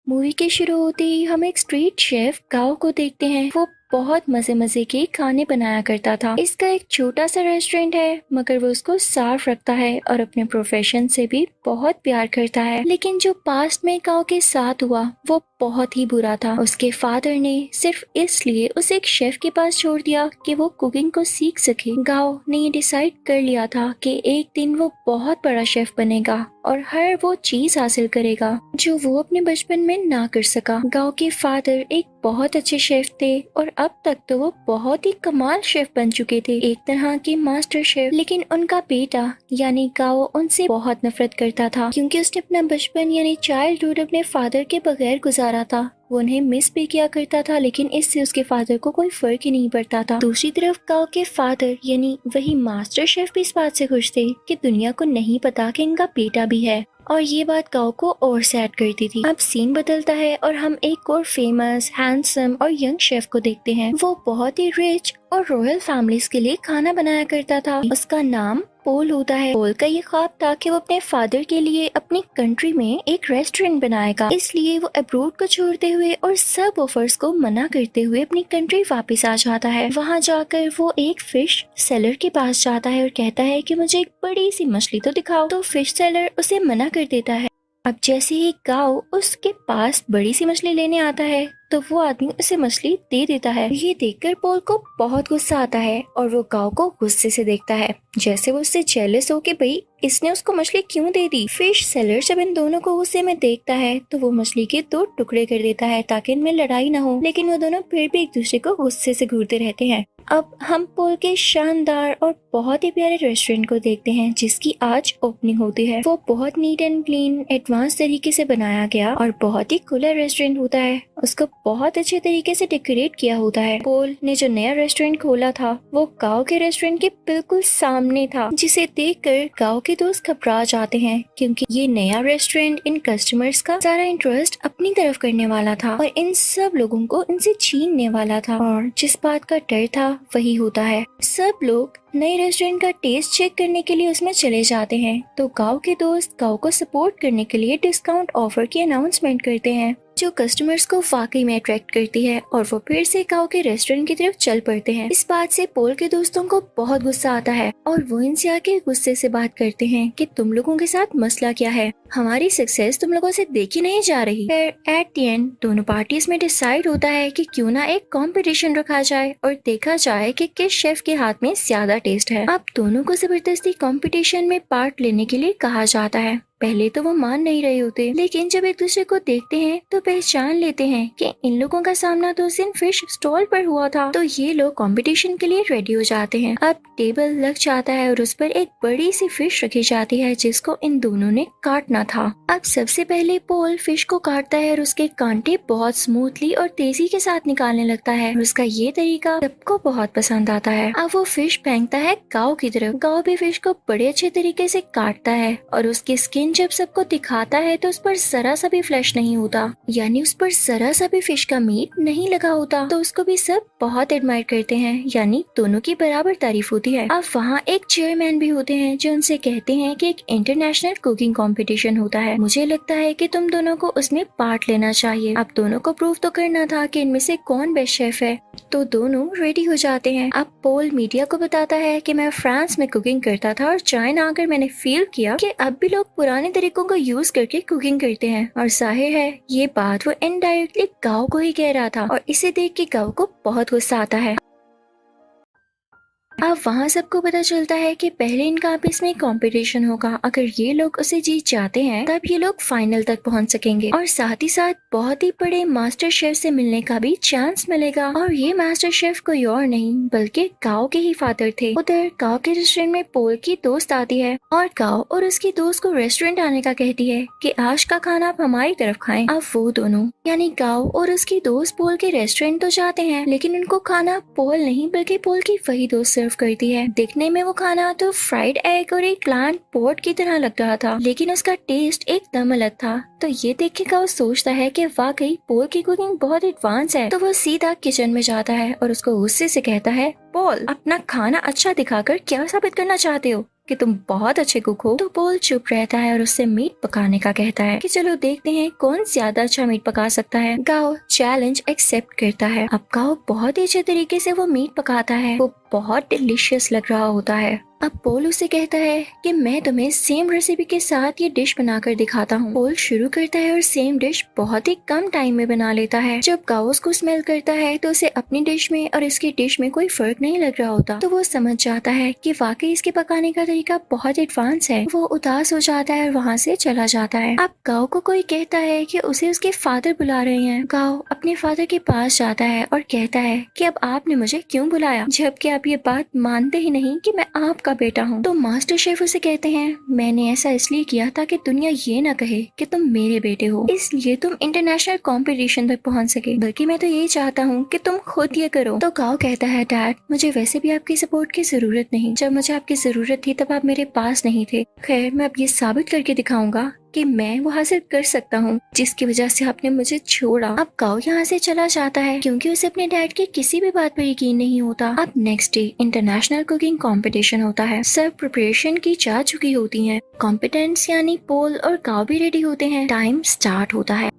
Movie के शुरू होते ही हम एक स्ट्रीट शेफ गाओ को देखते हैं। वो बहुत मजे मजे के खाने बनाया करता था। इसका एक छोटा सा रेस्टोरेंट है, मगर वो उसको साफ रखता है और अपने प्रोफेशन से भी बहुत प्यार करता है। लेकिन जो पास्ट में गाओ के साथ हुआ वो बहुत ही बुरा था। उसके फादर ने सिर्फ इसलिए उसे एक शेफ के पास छोड़ दिया कि वो कुकिंग को सीख सके। गाओ ने ये डिसाइड कर लिया था कि एक दिन वो बहुत बड़ा शेफ बनेगा और हर वो चीज हासिल करेगा जो वो अपने बचपन में ना कर सका। गांव के फादर एक बहुत अच्छे शेफ थे और अब तक तो वो बहुत ही कमाल शेफ बन चुके थे, एक तरह के मास्टर शेफ। लेकिन उनका बेटा यानी गाओ उनसे बहुत नफरत करता था, क्योंकि उसने अपना बचपन यानी चाइल्डहुड अपने फादर के बगैर गुजारा था। वो उन्हें मिस भी किया करता था, लेकिन इससे उसके फादर को कोई फर्क ही नहीं पड़ता था। दूसरी तरफ गांव के फादर यानी वही मास्टर शेफ भी इस बात से खुश थे कि दुनिया को नहीं पता कि इनका बेटा भी है, और ये बात गांव को और सैड करती थी। अब सीन बदलता है और हम एक और फेमस, हैंडसम और यंग शेफ को देखते हैं। वो बहुत ही रिच और रॉयल फैमिलीज के लिए खाना बनाया करता था। उसका नाम पोल होता है। पोल का ये ख्वाब था कि वो अपने फादर के लिए अपनी कंट्री में एक रेस्टोरेंट बनाएगा। इसलिए वो अब्रोड को छोड़ते हुए और सब ऑफर्स को मना करते हुए अपनी कंट्री वापस आ जाता है। वहाँ जाकर वो एक फिश सेलर के पास जाता है और कहता है कि मुझे एक बड़ी सी मछली तो दिखाओ। तो फिश सेलर उसे मना कर देता है। अब जैसे ही गाओ उसके पास बड़ी सी मछली लेने आता है तो वो आदमी उसे मछली दे देता है। ये देखकर पोल को बहुत गुस्सा आता है और वो गाओ को गुस्से से देखता है, जैसे वो उससे जेलस हो कि भाई इसने उसको मछली क्यों दे दी। फिश सेलर जब इन दोनों को गुस्से में देखता है तो वो मछली के 2 टुकड़े कर देता है ताकि इनमें लड़ाई ना हो। लेकिन वो दोनों फिर भी एक दूसरे को गुस्से से घूरते रहते हैं। अब हम पोल के शानदार और बहुत ही प्यारे रेस्टोरेंट को देखते हैं जिसकी आज ओपनिंग होती है। वो बहुत नीट एंड क्लीन एडवांस तरीके से बनाया गया और बहुत ही खुला रेस्टोरेंट होता है। उसको बहुत अच्छे तरीके से डेकोरेट किया होता है। पोल ने जो नया रेस्टोरेंट खोला था वो गांव के रेस्टोरेंट के बिल्कुल सामने था, जिसे देखकर गांव के दोस्त घबरा जाते हैं, क्योंकि ये नया रेस्टोरेंट इन कस्टमर्स का सारा इंटरेस्ट अपनी तरफ करने वाला था और इन सब लोगों को इनसे छीनने वाला था। और जिस बात का डर था वही होता है। सब लोग नए रेस्टोरेंट का टेस्ट चेक करने के लिए उसमें चले जाते हैं। तो गांव के दोस्त गांव को सपोर्ट करने के लिए डिस्काउंट ऑफर की अनाउंसमेंट करते हैं, जो कस्टमर्स को वाकई में अट्रैक्ट करती है, और वो फिर से गांव के रेस्टोरेंट की तरफ चल पड़ते हैं। इस बात से पोल के दोस्तों को बहुत गुस्सा आता है और वो इनसे आके गुस्से से बात करते हैं कि तुम लोगों के साथ मसला क्या है, हमारी सक्सेस तुम लोगों से देखी नहीं जा रही। फिर एट द एंड दोनों पार्टीज में डिसाइड होता है कि क्यों ना एक कंपटीशन रखा जाए और देखा जाए कि किस शेफ के हाथ में ज्यादा टेस्ट है। अब दोनों को जबरदस्ती कंपटीशन में पार्ट लेने के लिए कहा जाता है। पहले तो वो मान नहीं रहे होते, लेकिन जब एक दूसरे को देखते हैं तो पहचान लेते हैं कि इन लोगों का सामना तो उस दिन फिश स्टॉल पर हुआ था। तो ये लोग कंपटीशन के लिए रेडी हो जाते हैं। अब टेबल लग जाता है और उस पर एक बड़ी सी फिश रखी जाती है जिसको इन दोनों ने काटना था। अब सबसे पहले पोल फिश को काटता है और उसके कांटे बहुत स्मूथली और तेजी के साथ निकालने लगता है। और उसका ये तरीका सबको बहुत पसंद आता है। अब वो फिश फेंकता है गाँव की तरफ। गाँव भी फिश को बड़े अच्छे तरीके से काटता है और उसकी स्किन जब सबको दिखाता है तो उस पर जरा सा भी फ्लैश नहीं होता, यानी उस पर जरा सा भी फिश का मीट नहीं लगा होता। तो उसको भी सब बहुत एडमायर करते हैं, यानी दोनों की बराबर तारीफ होती है। अब वहाँ एक चेयरमैन भी होते हैं जो उनसे कहते हैं कि एक इंटरनेशनल कुकिंग कंपटीशन होता है, मुझे लगता है कि तुम दोनों को उसमें पार्ट लेना चाहिए। अब दोनों को प्रूव तो करना था कि इनमें से कौन बेस्ट शेफ है। तो दोनों रेडी हो जाते हैं। अब पोल मीडिया को बताता है कि मैं फ्रांस में कुकिंग करता था और चाइना आकर मैंने फील किया कि अब भी लोग पुराने तरीकों को यूज करके कुकिंग करते हैं। और जाहिर है ये बात वो इनडायरेक्टली गाँव को ही कह रहा था, और इसे देख के गाँव को बहुत गुस्सा आता है। अब वहाँ सबको पता चलता है कि पहले इनका आपस में कंपटीशन होगा। अगर ये लोग उसे जीत जाते हैं तब ये लोग फाइनल तक पहुँच सकेंगे और साथ ही साथ बहुत ही बड़े मास्टर शेफ से मिलने का भी चांस मिलेगा। और ये मास्टर शेफ कोई और नहीं बल्कि गाँव के ही फादर थे। उधर गाँव के रेस्टोरेंट में पोल की दोस्त आती है और गाँव और उसकी दोस्त को रेस्टोरेंट आने का कहती है कि आज का खाना आप हमारी तरफ खाएं। अब वो दोनों यानी गाँव और उसकी दोस्त पोल के रेस्टोरेंट तो जाते हैं, लेकिन उनको खाना पोल नहीं बल्कि पोल की वही दोस्त सर्व करती है। दिखने में वो खाना तो फ्राइड एग और एक प्लांट पोट की तरह लग रहा था, लेकिन उसका टेस्ट एकदम अलग था। तो ये देख के वो सोचता है कि वाकई पोल की कुकिंग बहुत एडवांस है। तो वो सीधा किचन में जाता है और उसको गुस्से से कहता है, पोल अपना खाना अच्छा दिखाकर क्या साबित करना चाहते हो? कि तुम बहुत अच्छे कुक हो। तो पोल चुप रहता है और उससे मीट पकाने का कहता है कि चलो देखते हैं कौन ज्यादा अच्छा मीट पका सकता है। गाओ चैलेंज एक्सेप्ट करता है। अब गाओ बहुत ही अच्छे तरीके से वो मीट पकाता है। वो बहुत डिलीशियस लग रहा होता है। अब पोल उसे कहता है कि मैं तुम्हें सेम रेसिपी के साथ ये डिश बनाकर दिखाता हूँ। पोल शुरू करता है और सेम डिश बहुत ही कम टाइम में बना लेता है। जब गाओ उसको स्मेल करता है तो उसे अपनी डिश में और इसकी डिश में कोई फर्क नहीं लग रहा होता। तो वो समझ जाता है कि वाकई इसके पकाने का तरीका बहुत एडवांस है। वो उदास हो जाता है और वहाँ से चला जाता है। अब गाओ को कोई कहता है कि उसे उसके फादर बुला रहे हैं। गाओ अपने फादर के पास जाता है और कहता है कि अब आपने मुझे क्यों बुलाया, जबकि आप ये बात मानते ही नहीं कि मैं आपका बेटा हूँ। तो मास्टर शेफ उसे कहते हैं मैंने ऐसा इसलिए किया ताकि दुनिया ये ना कहे कि तुम मेरे बेटे हो, इसलिए तुम इंटरनेशनल कंपटीशन तक पहुँच सके, बल्कि मैं तो यही चाहता हूँ कि तुम खुद ये करो। तो गाओ कहता है डैड मुझे वैसे भी आपकी सपोर्ट की जरूरत नहीं, जब मुझे आपकी जरूरत थी तब आप मेरे पास नहीं थे। खैर मैं अब ये साबित करके दिखाऊंगा कि मैं वो हासिल कर सकता हूँ जिसकी वजह से आपने मुझे छोड़ा। अब गाओ यहाँ से चला जाता है क्योंकि उसे अपने डैड की किसी भी बात पर यकीन नहीं होता। अब next day international cooking competition होता है। सब प्रिपरेशन की जा चुकी होती हैं। कॉम्पिटेंट्स यानी पोल और गाओ भी रेडी होते हैं। टाइम स्टार्ट होता है।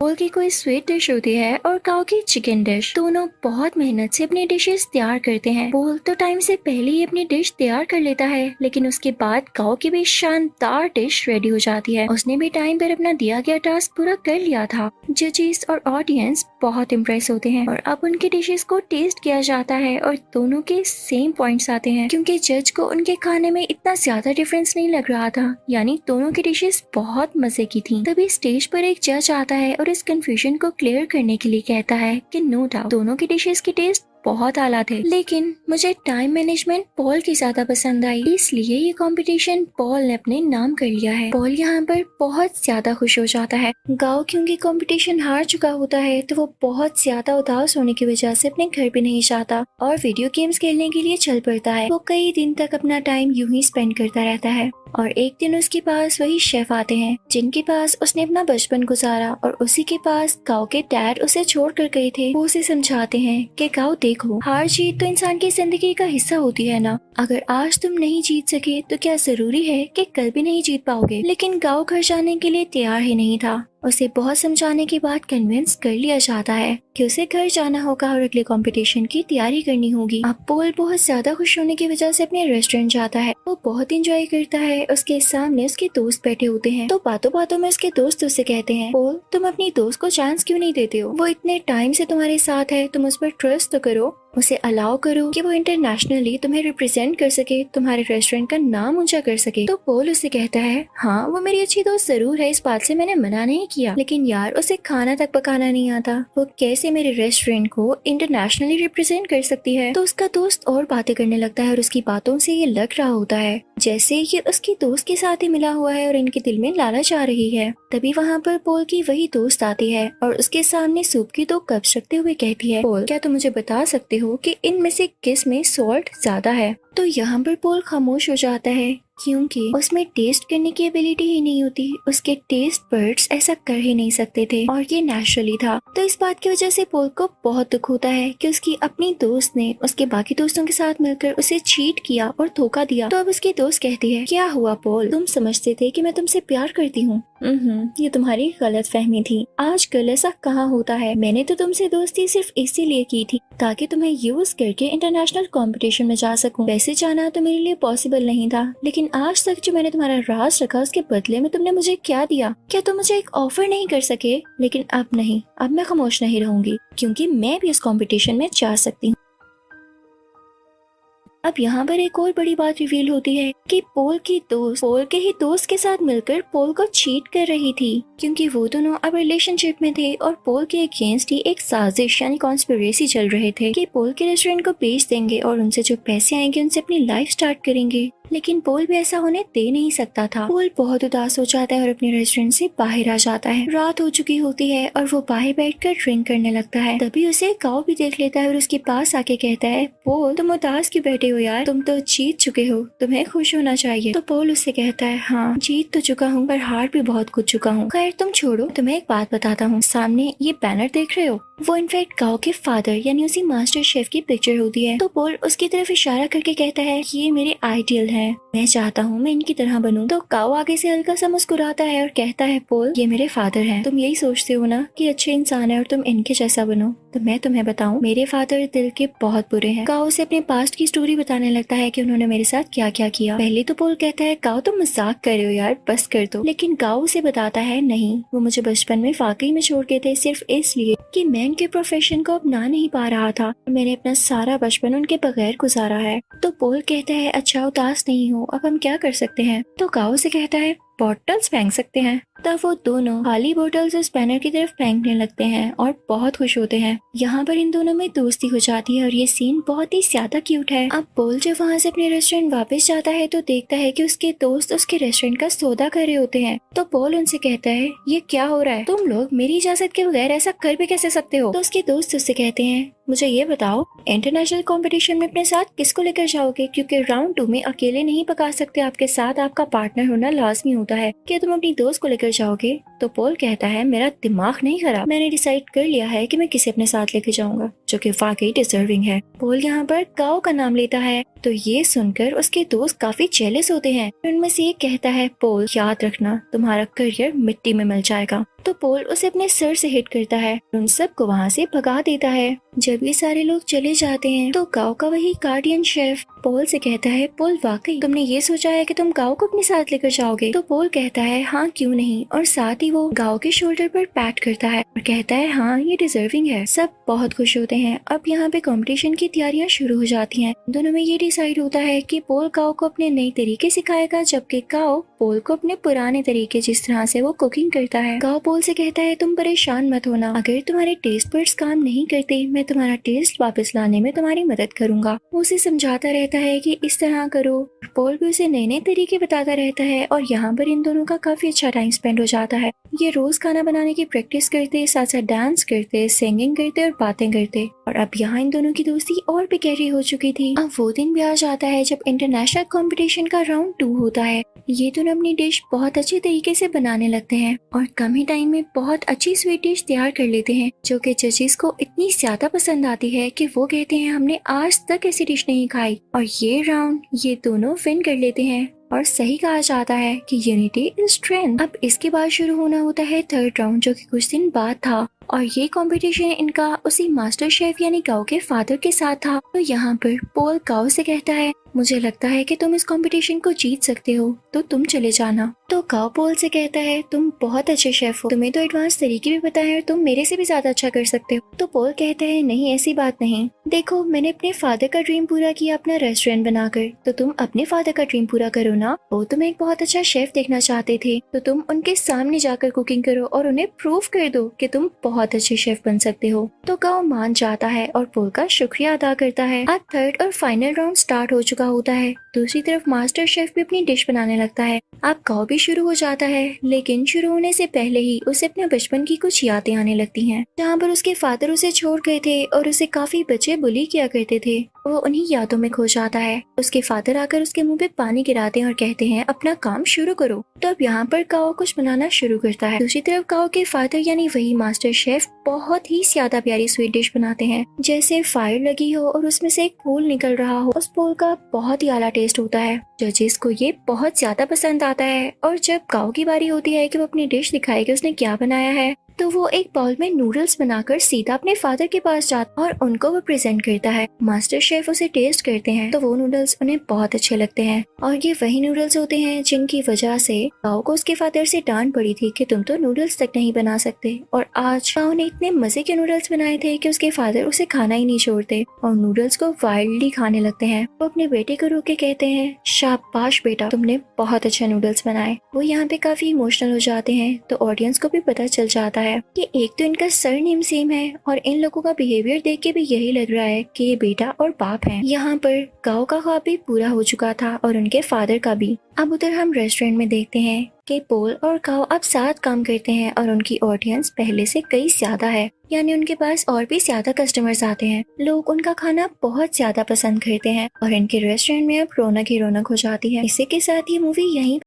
पोल की कोई स्वीट डिश होती है और गाओ की चिकन डिश। दोनों बहुत मेहनत से अपनी डिशेस तैयार करते हैं। पोल तो टाइम से पहले ही अपनी डिश तैयार कर लेता है, लेकिन उसके बाद गाओ की भी शानदार डिश रेडी हो जाती है। उसने भी टाइम पर अपना दिया गया टास्क पूरा कर लिया था। जजेस और ऑडियंस बहुत इम्प्रेस होते हैं और अब उनकी डिशेस को टेस्ट किया जाता है और दोनों के सेम पॉइंट्स आते हैं क्योंकि जज को उनके खाने में इतना ज्यादा डिफरेंस नहीं लग रहा था, यानी दोनों की डिशेस बहुत मजे की थी। तभी स्टेज पर एक जज आता है और इस कंफ्यूजन को क्लियर करने के लिए कहता है कि नो डाउट दोनों की डिशेस की टेस्ट बहुत आला थे, लेकिन मुझे टाइम मैनेजमेंट पॉल की ज्यादा पसंद आई, इसलिए ये कंपटीशन पॉल ने अपने नाम कर लिया है। पॉल यहाँ पर बहुत ज्यादा खुश हो जाता है। गाओ क्योंकि कंपटीशन हार चुका होता है तो वो बहुत ज्यादा उदास होने की वजह से अपने घर भी नहीं जाता और वीडियो गेम्स खेलने के लिए चल पड़ता है। वो कई दिन तक अपना टाइम यूं ही स्पेंड करता रहता है और एक दिन उसके पास वही शेफ आते हैं जिनके पास उसने अपना बचपन गुजारा और उसी के पास गाओ के डैड उसे छोड़ कर गए थे। वो उसे समझाते हैं कि गाओ देखो, हार जीत तो इंसान की जिंदगी का हिस्सा होती है ना। अगर आज तुम नहीं जीत सके तो क्या जरूरी है कि कल भी नहीं जीत पाओगे। लेकिन गाओ घर जाने के लिए तैयार ही नहीं था। उसे बहुत समझाने के बाद कन्विंस कर लिया जाता है कि उसे घर जाना होगा और अगले कंपटीशन की तैयारी करनी होगी। अब पोल बहुत ज्यादा खुश होने की वजह से अपने रेस्टोरेंट जाता है। वो बहुत एंजॉय करता है। उसके सामने उसके दोस्त बैठे होते हैं तो बातों बातों में उसके दोस्त उसे कहते हैं पोल तुम अपनी दोस्त को चांस क्यों नहीं देते हो, वो इतने टाइम से तुम्हारे साथ है, तुम उस पर ट्रस्ट तो करो, उसे अलाउ करो कि वो इंटरनेशनली तुम्हें रिप्रेजेंट कर सके, तुम्हारे रेस्टोरेंट का नाम ऊंचा कर सके। तो पोल उसे कहता है हाँ वो मेरी अच्छी दोस्त जरूर है, इस बात से मैंने मना नहीं किया, लेकिन यार उसे खाना तक पकाना नहीं आता, वो कैसे मेरे रेस्टोरेंट को इंटरनेशनली रिप्रेजेंट कर सकती है। तो उसका दोस्त और बातें करने लगता है और उसकी बातों से ये लग रहा होता है जैसे ये उसकी दोस्त के साथ ही मिला हुआ है और इनके दिल में लालच आ रही है। तभी वहाँ पर पोल की वही दोस्त आती है और उसके सामने सूप की 2 कप्स रखते हुए कहती है पोल क्या तुम मुझे बता सकते हो कि इनमें से किस में सॉल्ट ज्यादा है। तो यहाँ पर पोल खामोश हो जाता है क्योंकि उसमें टेस्ट करने की एबिलिटी ही नहीं होती, उसके टेस्ट बर्ड्स ऐसा कर ही नहीं सकते थे और ये नेचुरली था। तो इस बात की वजह से पोल को बहुत दुख होता है कि उसकी अपनी दोस्त ने उसके बाकी दोस्तों के साथ मिलकर उसे चीट किया और धोखा दिया। तो अब उसकी दोस्त कहती है क्या हुआ पोल, तुम समझते थे कि मैं तुमसे प्यार करती हूँ। ये तुम्हारी गलत फहमी थी, आजकल ऐसा कहाँ होता है। मैंने तो तुमसे दोस्ती सिर्फ इसीलिए की थी ताकि तुम्हें यूज करके इंटरनेशनल कंपटीशन में जा सकूं। वैसे जाना तो मेरे लिए पॉसिबल नहीं था, लेकिन आज तक जो मैंने तुम्हारा राज रखा उसके बदले में तुमने मुझे क्या दिया। क्या तुम मुझे एक ऑफर नहीं कर सके। लेकिन अब नहीं, अब मैं खामोश नहीं रहूंगी क्योंकि मैं भी इस कंपटीशन में जा सकती हूँ। अब यहाँ पर एक और बड़ी बात रिवील होती है कि पोल की दोस्त पोल के ही दोस्त के साथ मिलकर पोल को चीट कर रही थी क्योंकि वो दोनों अब रिलेशनशिप में थे और पोल के अगेंस्ट ही एक साजिश यानी कॉन्स्पिरेसी चल रहे थे कि पोल के रेस्टोरेंट को बेच देंगे और उनसे जो पैसे आएंगे उनसे अपनी लाइफ स्टार्ट करेंगे। लेकिन पोल भी ऐसा होने दे नहीं सकता था। पोल बहुत उदास हो जाता है और अपने रेस्टोरेंट से बाहर आ जाता है। रात हो चुकी होती है और वो बाहर बैठकर ड्रिंक करने लगता है। तभी उसे गाओ भी देख लेता है और उसके पास आके कहता है पोल तुम उदास क्यों बैठे हो यार, तुम तो जीत चुके हो, तुम्हें खुश होना चाहिए। तो पोल उससे कहता है हाँ जीत तो चुका हूँ पर हार भी बहुत कुछ चुका हूँ। खैर तुम छोड़ो, तुम्हें एक बात बताता हूँ, सामने ये बैनर देख रहे हो, वो इनफैक्ट गाओ के फादर यानी उसी मास्टर शेफ की पिक्चर होती है। तो पोल उसकी तरफ इशारा करके कहता है कि ये मेरे आइडियल हैं, मैं चाहता हूँ मैं इनकी तरह बनूं। तो गाओ आगे से हल्का सा मुस्कुराता है और कहता है पोल, ये मेरे फादर हैं, तुम यही सोचते हो ना कि अच्छे इंसान है और तुम इनके जैसा बनो, तो मैं तुम्हें बताऊं मेरे फादर दिल के बहुत बुरे हैं। गाओ उसे अपने पास्ट की स्टोरी बताने लगता है कि उन्होंने मेरे साथ क्या क्या किया। पहले तो पोल कहता है गाओ तुम मजाक कर रहे हो यार, बस कर दो। लेकिन गाओ उसे बताता है नहीं, वो मुझे बचपन में वाकई में छोड़ गए थे सिर्फ इसलिए कि मैं उनके प्रोफेशन को अपना नहीं पा रहा था। मैंने अपना सारा बचपन उनके बगैर गुजारा है। तो पोल कहता है अच्छा उदास नहीं हो, अब हम क्या कर सकते हैं। तो गाओ से कहता है बॉटल्स फेंक सकते हैं। तब वो दोनों खाली बोतल्स उस बैनर की तरफ फेंकने लगते हैं और बहुत खुश होते हैं। यहाँ पर इन दोनों में दोस्ती हो जाती है और ये सीन बहुत ही ज्यादा क्यूट है। अब पोल जब वहाँ से अपने रेस्टोरेंट वापस जाता है तो देखता है कि उसके दोस्त उसके रेस्टोरेंट का सौदा कर रहे होते हैं। तो पोल उनसे कहता है ये क्या हो रहा है, तुम लोग मेरी इजाजत के बगैर ऐसा कर भी कैसे सकते हो। तो उसके दोस्त उससे कहते हैं मुझे ये बताओ इंटरनेशनल कंपटीशन में अपने साथ किसको लेकर जाओगे, क्योंकि राउंड 2 में अकेले नहीं पका सकते, आपके साथ आपका पार्टनर होना लाजमी होता है। क्या तुम अपनी दोस्त को लेकर जाओगे। तो पोल कहता है मेरा दिमाग नहीं खराब, मैंने डिसाइड कर लिया है कि मैं किसे अपने साथ लेकर जाऊंगा जो कि वाकई डिजर्विंग है। पोल यहाँ पर गाओ का नाम लेता है। तो ये सुनकर उसके दोस्त काफी जेलस होते हैं। उनमें से एक कहता है पोल याद रखना तुम्हारा करियर मिट्टी में मिल जाएगा। तो पोल उसे अपने सर से हिट करता है, उन सबको वहाँ से भगा देता है। जब ये सारे लोग चले जाते हैं तो गाओ का वही गार्डियन शेफ पोल से कहता है पोल वाकई तुमने ये सोचा है कि तुम गाओ को अपने साथ लेकर जाओगे। तो पोल कहता है हाँ क्यों नहीं, और साथ ही वो गाओ के शोल्डर पर पैट करता है और कहता है हाँ ये डिजर्विंग है। सब बहुत खुश होते हैं। अब यहाँ पे कंपटीशन की तैयारियां शुरू हो जाती हैं। दोनों में ये डिसाइड होता है कि पोल गाओ को अपने नए तरीके सिखाएगा, जबकि गाओ पोल को अपने पुराने तरीके जिस तरह से वो कुकिंग करता है। गाओ पोल से कहता है तुम परेशान मत होना, अगर तुम्हारे टेस्ट बड्स काम नहीं करते मैं तुम्हारा टेस्ट वापस लाने में तुम्हारी मदद करूंगा। वो उसे समझाता रहता है कि इस तरह करो। पोल भी उसे नए नए तरीके बताता रहता है और यहाँ पर इन दोनों का काफी अच्छा टाइम स्पेंड हो जाता है। ये रोज खाना बनाने की प्रैक्टिस करते, साथ साथ डांस करते, सिंगिंग करते और बातें करते। और अब यहाँ इन दोनों की दोस्ती और भी गहरी हो चुकी थी। अब वो दिन भी आ जाता है जब इंटरनेशनल कंपटीशन का राउंड 2 होता है। ये दोनों अपनी डिश बहुत अच्छे तरीके से बनाने लगते हैं और कम ही टाइम में बहुत अच्छी स्वीट डिश तैयार कर लेते हैं, जो कि जजेस को इतनी ज्यादा पसंद आती है कि वो कहते हैं हमने आज तक ऐसी डिश नहीं खाई। और ये राउंड ये दोनों विन कर लेते हैं। और सही कहा जाता है कि यूनिटी इज स्ट्रेंथ। अब इसके बाद शुरू होना होता है थर्ड राउंड, जो कि कुछ दिन बाद था। और ये कंपटीशन इनका उसी मास्टर शेफ यानी गाओ के फादर के साथ था। तो यहाँ पर पोल गाओ से कहता है मुझे लगता है कि तुम इस कंपटीशन को जीत सकते हो, तो तुम चले जाना। तो गाओ पोल से कहता है तुम बहुत अच्छे शेफ हो, तुम्हें तो एडवांस तरीके भी पता है और तुम मेरे से भी ज्यादा अच्छा कर सकते हो। तो पोल कहता है नहीं ऐसी बात नहीं, देखो मैंने अपने फादर का ड्रीम पूरा किया अपना रेस्टोरेंट बनाकर, तो तुम अपने फादर का ड्रीम पूरा करो ना। वो तुम्हें एक बहुत अच्छा शेफ देखना चाहते थे, तो तुम उनके सामने जाकर कुकिंग करो और उन्हें प्रूव कर दो कि तुम बहुत अच्छे शेफ बन सकते हो। तो गाओ मान जाता है और पोल का शुक्रिया अदा करता है। अब थर्ड और फाइनल राउंड स्टार्ट हो चुका होता है। दूसरी तरफ मास्टर शेफ भी अपनी डिश बनाने लगता है। अब गाओ भी शुरू हो जाता है, लेकिन शुरू होने से पहले ही उसे अपने बचपन की कुछ यादें आने लगती हैं, जहाँ पर उसके फादर उसे छोड़ गए थे और उसे काफी बच्चे बुली किया करते थे। वो उन्हीं यादों में खो जाता है। उसके फादर आकर उसके मुंह पे पानी गिराते हैं और कहते हैं अपना काम शुरू करो। तो अब यहाँ पर गाओ कुछ बनाना शुरू करता है। दूसरी तरफ गाओ के फादर यानी वही मास्टर शेफ बहुत ही ज्यादा प्यारी स्वीट डिश बनाते हैं, जैसे फायर लगी हो और उसमें से एक फूल निकल रहा हो। उस फूल का बहुत ही आला टेस्ट होता है। जजेस को ये बहुत ज्यादा पसंद आता है। और जब गाओ की बारी होती है कि वो अपनी डिश दिखाए कि उसने क्या बनाया है, तो वो एक बाउल में नूडल्स बनाकर सीधा अपने फादर के पास जाता और उनको वो प्रेजेंट करता है। मास्टर शेफ उसे टेस्ट करते हैं तो वो नूडल्स उन्हें बहुत अच्छे लगते हैं। और ये वही नूडल्स होते हैं जिनकी वजह से गाओ को उसके फादर से डांट पड़ी थी कि तुम तो नूडल्स तक नहीं बना सकते। और आज गाओ ने इतने मजे के नूडल्स बनाए थे कि उसके फादर उसे खाना ही नहीं छोड़ते और नूडल्स को वाइल्डली खाने लगते हैं। वो अपने बेटे को रोक के कहते हैं शाबाश बेटा, तुमने बहुत अच्छे नूडल्स बनाए। वो यहाँ पे काफी इमोशनल हो जाते हैं। तो ऑडियंस को भी पता चल जाता है कि एक तो इनका सरनेम सेम है और इन लोगों का बिहेवियर देख के भी यही लग रहा है कि ये बेटा और बाप हैं। यहाँ पर गाओ का ख्वाब भी पूरा हो चुका था और उनके फादर का भी। अब उधर हम रेस्टोरेंट में देखते हैं कि पोल और गाओ अब साथ काम करते हैं और उनकी ऑडियंस पहले से कई ज्यादा है, यानी उनके पास और भी ज्यादा कस्टमर्स आते हैं। लोग उनका खाना बहुत ज्यादा पसंद करते हैं और इनके रेस्टोरेंट में अब रौनक ही रौनक हो जाती है। इसी के साथ ये मूवी यहीं